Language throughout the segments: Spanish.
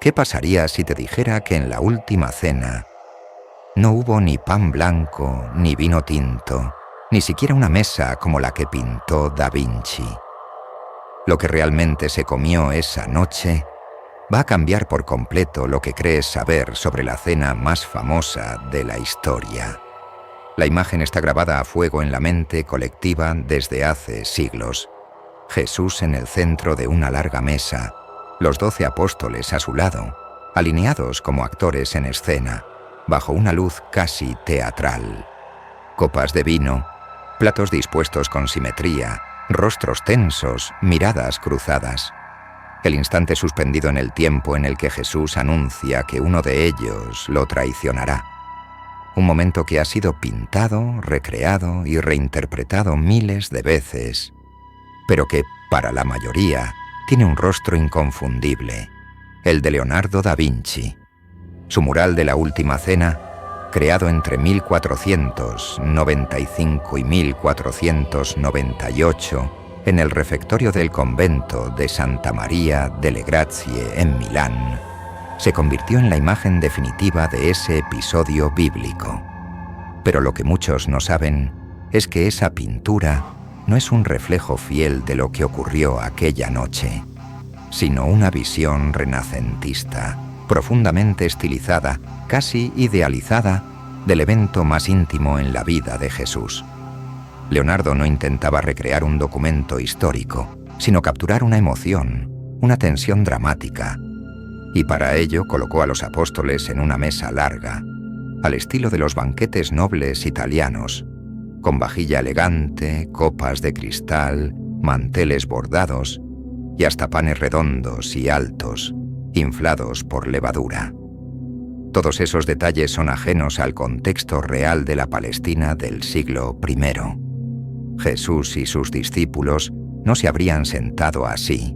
¿Qué pasaría si te dijera que en la última cena no hubo ni pan blanco, ni vino tinto, ni siquiera una mesa como la que pintó Da Vinci? Lo que realmente se comió esa noche va a cambiar por completo lo que crees saber sobre la cena más famosa de la historia. La imagen está grabada a fuego en la mente colectiva desde hace siglos. Jesús en el centro de una larga mesa, los 12 apóstoles a su lado, alineados como actores en escena, bajo una luz casi teatral. Copas de vino, platos dispuestos con simetría, rostros tensos, miradas cruzadas. El instante suspendido en el tiempo en el que Jesús anuncia que uno de ellos lo traicionará. Un momento que ha sido pintado, recreado y reinterpretado miles de veces, pero que, para la mayoría, tiene un rostro inconfundible, el de Leonardo da Vinci. Su mural de la Última Cena, creado entre 1495 y 1498, en el refectorio del convento de Santa Maria delle Grazie en Milán, se convirtió en la imagen definitiva de ese episodio bíblico. Pero lo que muchos no saben es que esa pintura no es un reflejo fiel de lo que ocurrió aquella noche, sino una visión renacentista, profundamente estilizada, casi idealizada, del evento más íntimo en la vida de Jesús. Leonardo no intentaba recrear un documento histórico, sino capturar una emoción, una tensión dramática, y para ello colocó a los apóstoles en una mesa larga, al estilo de los banquetes nobles italianos, con vajilla elegante, copas de cristal, manteles bordados y hasta panes redondos y altos, inflados por levadura. Todos esos detalles son ajenos al contexto real de la Palestina del siglo I. Jesús y sus discípulos no se habrían sentado así.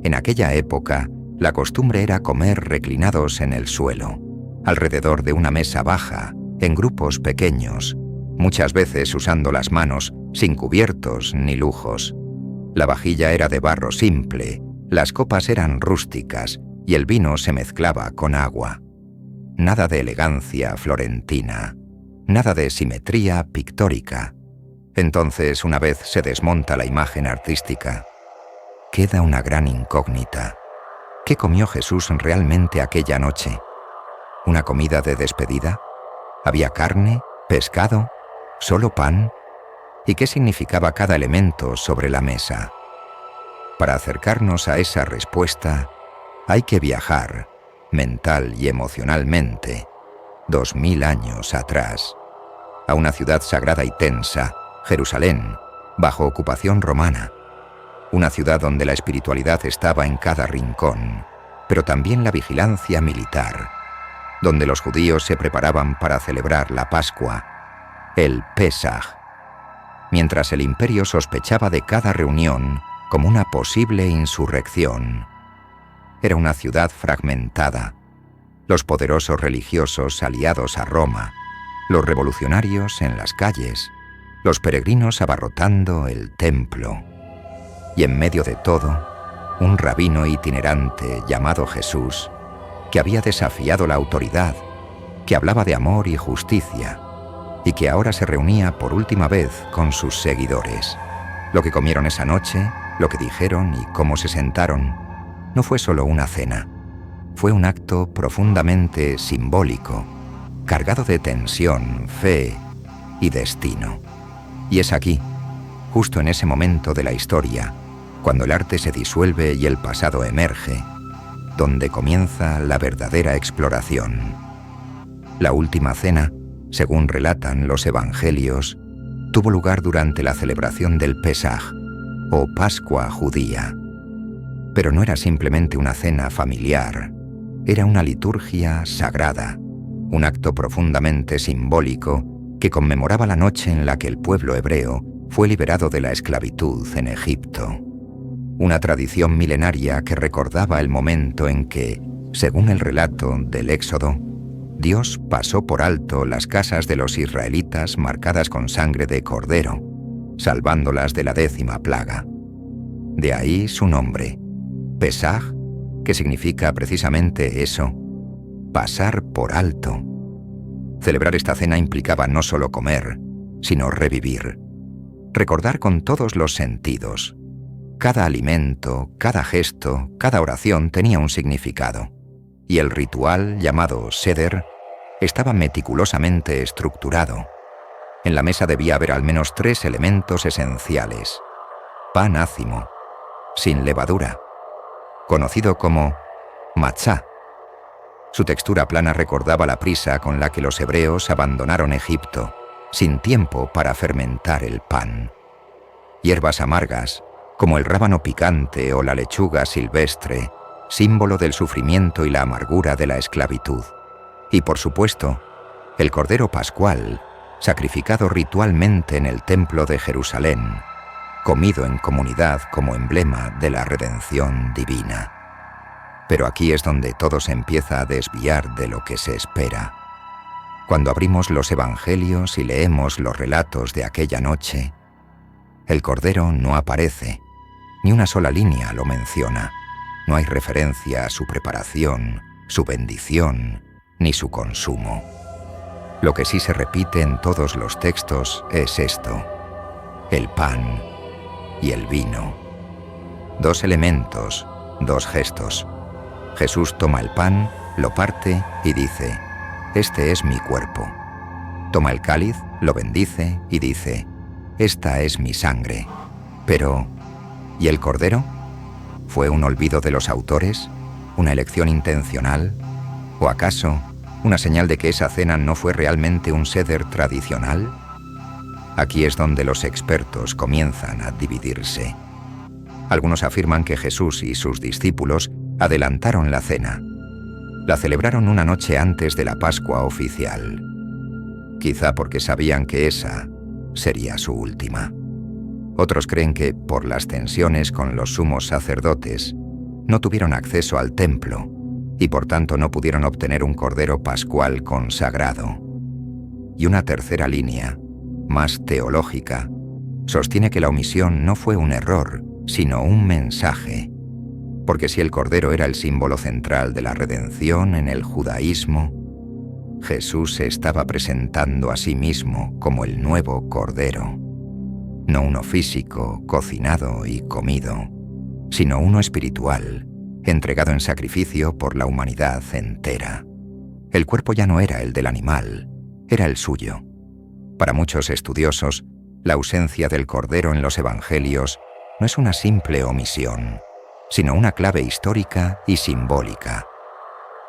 En aquella época, la costumbre era comer reclinados en el suelo, alrededor de una mesa baja, en grupos pequeños, muchas veces usando las manos, sin cubiertos ni lujos. La vajilla era de barro simple, las copas eran rústicas y el vino se mezclaba con agua. Nada de elegancia florentina, nada de simetría pictórica. Entonces, una vez se desmonta la imagen artística, queda una gran incógnita. ¿Qué comió Jesús realmente aquella noche? ¿Una comida de despedida? ¿Había carne? ¿Pescado? ¿Solo pan? ¿Y qué significaba cada elemento sobre la mesa? Para acercarnos a esa respuesta, hay que viajar, mental y emocionalmente, 2000 años atrás, a una ciudad sagrada y tensa, Jerusalén, bajo ocupación romana. Una ciudad donde la espiritualidad estaba en cada rincón, pero también la vigilancia militar, donde los judíos se preparaban para celebrar la Pascua, el Pesaj, mientras el imperio sospechaba de cada reunión como una posible insurrección. Era una ciudad fragmentada, los poderosos religiosos aliados a Roma, los revolucionarios en las calles, los peregrinos abarrotando el templo. Y en medio de todo, un rabino itinerante llamado Jesús, que había desafiado la autoridad, que hablaba de amor y justicia, y que ahora se reunía por última vez con sus seguidores. Lo que comieron esa noche, lo que dijeron y cómo se sentaron, no fue solo una cena. Fue un acto profundamente simbólico, cargado de tensión, fe y destino. Y es aquí, justo en ese momento de la historia, cuando el arte se disuelve y el pasado emerge, donde comienza la verdadera exploración. La última cena, según relatan los evangelios, tuvo lugar durante la celebración del Pesaj, o Pascua judía. Pero no era simplemente una cena familiar, era una liturgia sagrada, un acto profundamente simbólico que conmemoraba la noche en la que el pueblo hebreo fue liberado de la esclavitud en Egipto. Una tradición milenaria que recordaba el momento en que, según el relato del Éxodo, Dios pasó por alto las casas de los israelitas marcadas con sangre de cordero, salvándolas de la 10ª plaga. De ahí su nombre, Pesaj, que significa precisamente eso, pasar por alto. Celebrar esta cena implicaba no solo comer, sino revivir. Recordar con todos los sentidos. Cada alimento, cada gesto, cada oración tenía un significado. Y el ritual, llamado Seder, estaba meticulosamente estructurado. En la mesa debía haber al menos 3 elementos esenciales. Pan ácimo, sin levadura, conocido como matzá. Su textura plana recordaba la prisa con la que los hebreos abandonaron Egipto, sin tiempo para fermentar el pan. Hierbas amargas, como el rábano picante o la lechuga silvestre, símbolo del sufrimiento y la amargura de la esclavitud. Y por supuesto, el Cordero Pascual, sacrificado ritualmente en el Templo de Jerusalén, comido en comunidad como emblema de la redención divina. Pero aquí es donde todo se empieza a desviar de lo que se espera. Cuando abrimos los evangelios y leemos los relatos de aquella noche, el Cordero no aparece, ni una sola línea lo menciona. No hay referencia a su preparación, su bendición, ni su consumo. Lo que sí se repite en todos los textos es esto: el pan y el vino. 2 elementos, 2 gestos. Jesús toma el pan, lo parte y dice: «Este es mi cuerpo». Toma el cáliz, lo bendice y dice: «Esta es mi sangre». Pero, ¿y el Cordero? ¿Fue un olvido de los autores? ¿Una elección intencional? ¿O acaso una señal de que esa cena no fue realmente un seder tradicional? Aquí es donde los expertos comienzan a dividirse. Algunos afirman que Jesús y sus discípulos adelantaron la cena. La celebraron una noche antes de la Pascua oficial. Quizá porque sabían que esa sería su última. Otros creen que, por las tensiones con los sumos sacerdotes, no tuvieron acceso al templo y por tanto no pudieron obtener un cordero pascual consagrado. Y una tercera línea, más teológica, sostiene que la omisión no fue un error, sino un mensaje. Porque si el cordero era el símbolo central de la redención en el judaísmo, Jesús se estaba presentando a sí mismo como el nuevo cordero. No uno físico, cocinado y comido, sino uno espiritual, entregado en sacrificio por la humanidad entera. El cuerpo ya no era el del animal, era el suyo. Para muchos estudiosos, la ausencia del cordero en los evangelios no es una simple omisión, sino una clave histórica y simbólica.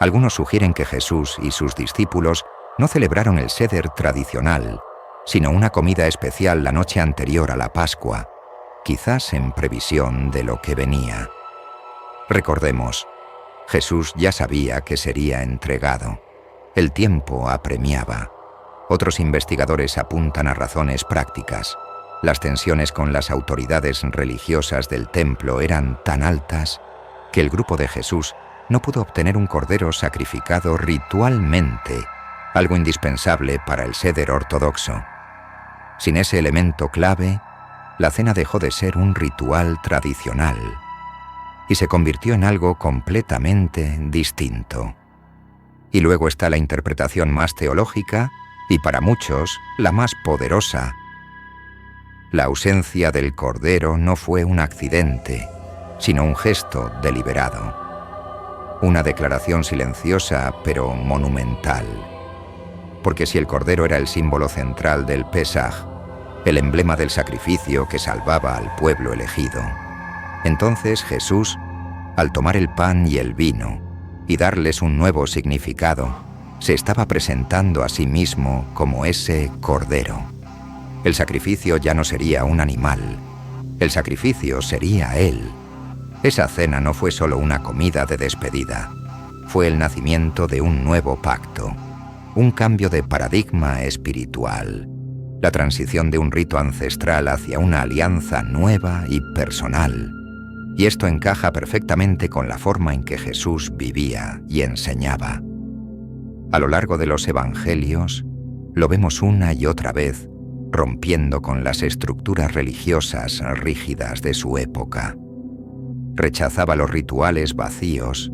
Algunos sugieren que Jesús y sus discípulos no celebraron el Seder tradicional, sino una comida especial la noche anterior a la Pascua, quizás en previsión de lo que venía. Recordemos, Jesús ya sabía que sería entregado. El tiempo apremiaba. Otros investigadores apuntan a razones prácticas. Las tensiones con las autoridades religiosas del templo eran tan altas que el grupo de Jesús no pudo obtener un cordero sacrificado ritualmente, algo indispensable para el Seder ortodoxo. Sin ese elemento clave, la cena dejó de ser un ritual tradicional y se convirtió en algo completamente distinto. Y luego está la interpretación más teológica y para muchos la más poderosa. La ausencia del cordero no fue un accidente, sino un gesto deliberado. Una declaración silenciosa pero monumental. Porque si el cordero era el símbolo central del Pesaj, el emblema del sacrificio que salvaba al pueblo elegido, entonces Jesús, al tomar el pan y el vino y darles un nuevo significado, se estaba presentando a sí mismo como ese cordero. El sacrificio ya no sería un animal, el sacrificio sería Él. Esa cena no fue solo una comida de despedida, fue el nacimiento de un nuevo pacto, un cambio de paradigma espiritual, la transición de un rito ancestral hacia una alianza nueva y personal. Y esto encaja perfectamente con la forma en que Jesús vivía y enseñaba. A lo largo de los evangelios, lo vemos una y otra vez, rompiendo con las estructuras religiosas rígidas de su época. rechazaba los rituales vacíos,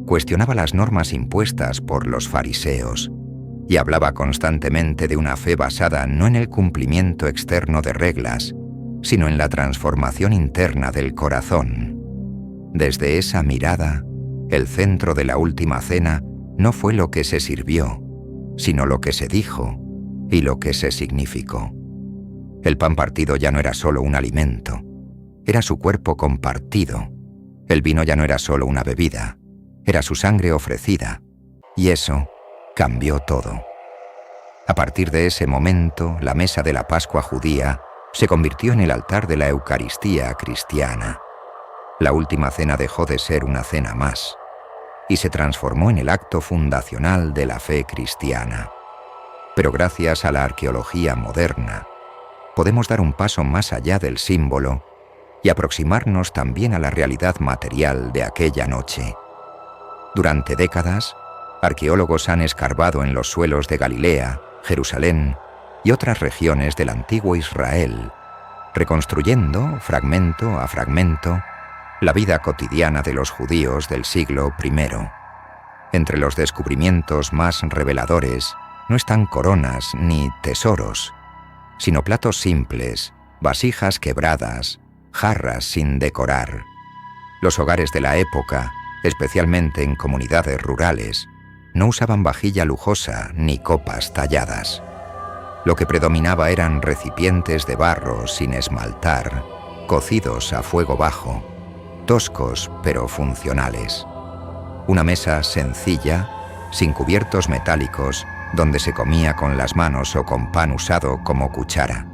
cuestionaba las normas impuestas por los fariseos y hablaba constantemente de una fe basada no en el cumplimiento externo de reglas, sino en la transformación interna del corazón. Desde esa mirada, el centro de la última cena no fue lo que se sirvió, sino lo que se dijo y lo que se significó. El pan partido ya no era solo un alimento, era su cuerpo compartido. El vino ya no era solo una bebida, era su sangre ofrecida, y eso cambió todo. A partir de ese momento, la mesa de la Pascua judía se convirtió en el altar de la Eucaristía cristiana. La última cena dejó de ser una cena más y se transformó en el acto fundacional de la fe cristiana. Pero gracias a la arqueología moderna, podemos dar un paso más allá del símbolo y aproximarnos también a la realidad material de aquella noche. Durante décadas, arqueólogos han escarbado en los suelos de Galilea, Jerusalén y otras regiones del antiguo Israel, reconstruyendo, fragmento a fragmento, la vida cotidiana de los judíos del siglo I. Entre los descubrimientos más reveladores no están coronas ni tesoros, sino platos simples, vasijas quebradas, jarras sin decorar. Los hogares de la época, especialmente en comunidades rurales, no usaban vajilla lujosa ni copas talladas. Lo que predominaba eran recipientes de barro sin esmaltar, cocidos a fuego bajo, toscos pero funcionales. Una mesa sencilla, sin cubiertos metálicos, donde se comía con las manos o con pan usado como cuchara.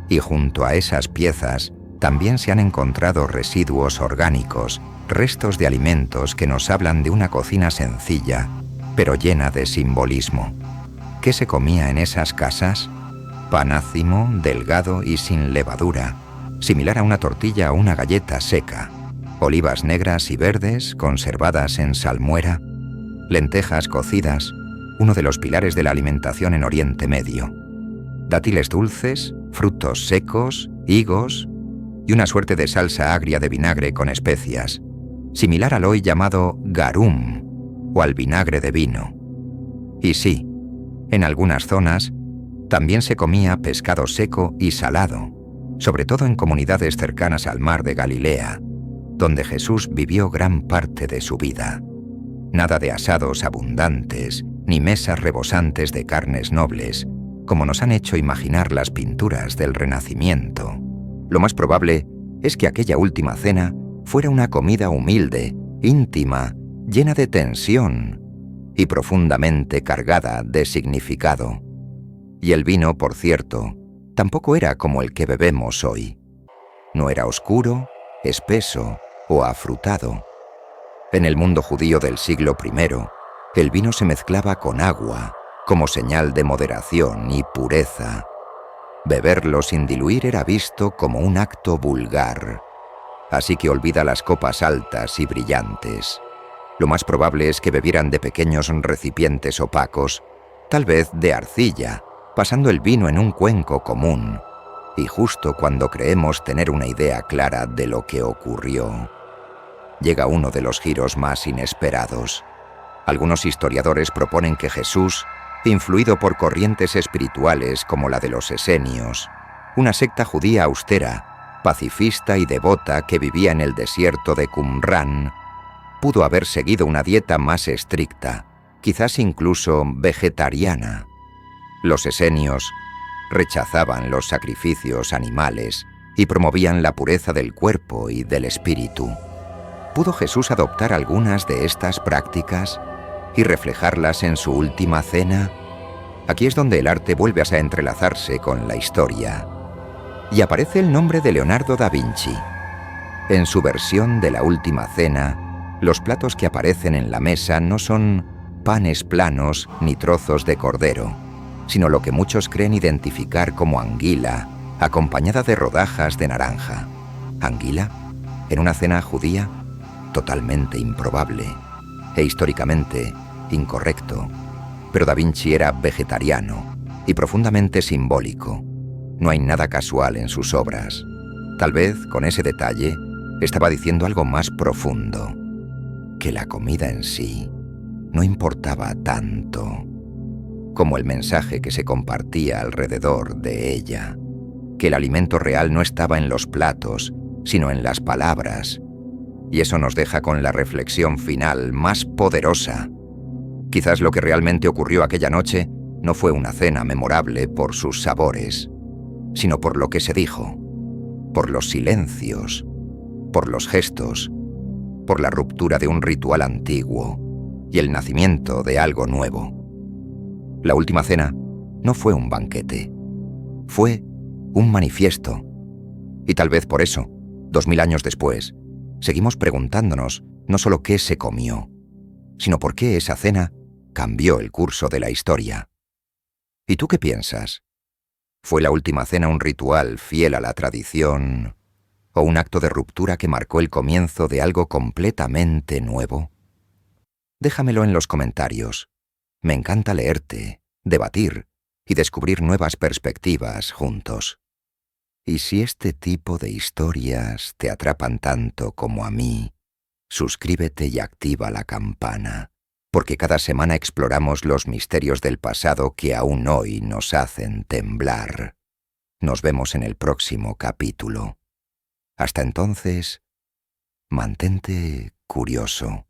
Y junto a esas piezas también se han encontrado residuos orgánicos, restos de alimentos que nos hablan de una cocina sencilla, pero llena de simbolismo. ¿Qué se comía en esas casas? Pan ácimo, delgado y sin levadura, similar a una tortilla o una galleta seca. Olivas negras y verdes conservadas en salmuera, lentejas cocidas, uno de los pilares de la alimentación en Oriente Medio. Dátiles dulces, frutos secos, higos y una suerte de salsa agria de vinagre con especias, similar al hoy llamado garum o al vinagre de vino. Y sí, en algunas zonas también se comía pescado seco y salado, sobre todo en comunidades cercanas al mar de Galilea, donde Jesús vivió gran parte de su vida. Nada de asados abundantes, ni mesas rebosantes de carnes nobles, como nos han hecho imaginar las pinturas del Renacimiento. Lo más probable es que aquella última cena fuera una comida humilde, íntima, llena de tensión y profundamente cargada de significado. Y el vino, por cierto, tampoco era como el que bebemos hoy. No era oscuro, espeso o afrutado. En el mundo judío del siglo I, el vino se mezclaba con agua, como señal de moderación y pureza. Beberlo sin diluir era visto como un acto vulgar. Así que olvida las copas altas y brillantes. Lo más probable es que bebieran de pequeños recipientes opacos, tal vez de arcilla, pasando el vino en un cuenco común, y justo cuando creemos tener una idea clara de lo que ocurrió, llega uno de los giros más inesperados. Algunos historiadores proponen que Jesús, influido por corrientes espirituales como la de los esenios, una secta judía austera, pacifista y devota que vivía en el desierto de Qumrán, pudo haber seguido una dieta más estricta, quizás incluso vegetariana. Los esenios rechazaban los sacrificios animales y promovían la pureza del cuerpo y del espíritu. ¿Pudo Jesús adoptar algunas de estas prácticas y reflejarlas en su última cena? Aquí es donde el arte vuelve a entrelazarse con la historia. Y aparece el nombre de Leonardo da Vinci. En su versión de la última cena, los platos que aparecen en la mesa no son panes planos ni trozos de cordero, sino lo que muchos creen identificar como anguila, acompañada de rodajas de naranja. ¿Anguila? ¿En una cena judía? Totalmente improbable e históricamente incorrecto. Pero Da Vinci era vegetariano y profundamente simbólico. No hay nada casual en sus obras. Tal vez, con ese detalle, Estaba diciendo algo más profundo, que la comida en sí no importaba tanto como el mensaje que se compartía alrededor de ella, que el alimento real no estaba en los platos, sino en las palabras. Y eso nos deja con la reflexión final más poderosa. Quizás lo que realmente ocurrió aquella noche no fue una cena memorable por sus sabores, sino por lo que se dijo, por los silencios, por los gestos, por la ruptura de un ritual antiguo y el nacimiento de algo nuevo. La última cena no fue un banquete, fue un manifiesto. Y tal vez por eso, 2000 años después, seguimos preguntándonos no solo qué se comió, sino por qué esa cena cambió el curso de la historia. ¿Y tú qué piensas? ¿Fue la última cena un ritual fiel a la tradición o un acto de ruptura que marcó el comienzo de algo completamente nuevo? Déjamelo en los comentarios. Me encanta leerte, debatir y descubrir nuevas perspectivas juntos. Y si este tipo de historias te atrapan tanto como a mí, suscríbete y activa la campana, porque cada semana exploramos los misterios del pasado que aún hoy nos hacen temblar. Nos vemos en el próximo capítulo. Hasta entonces, mantente curioso.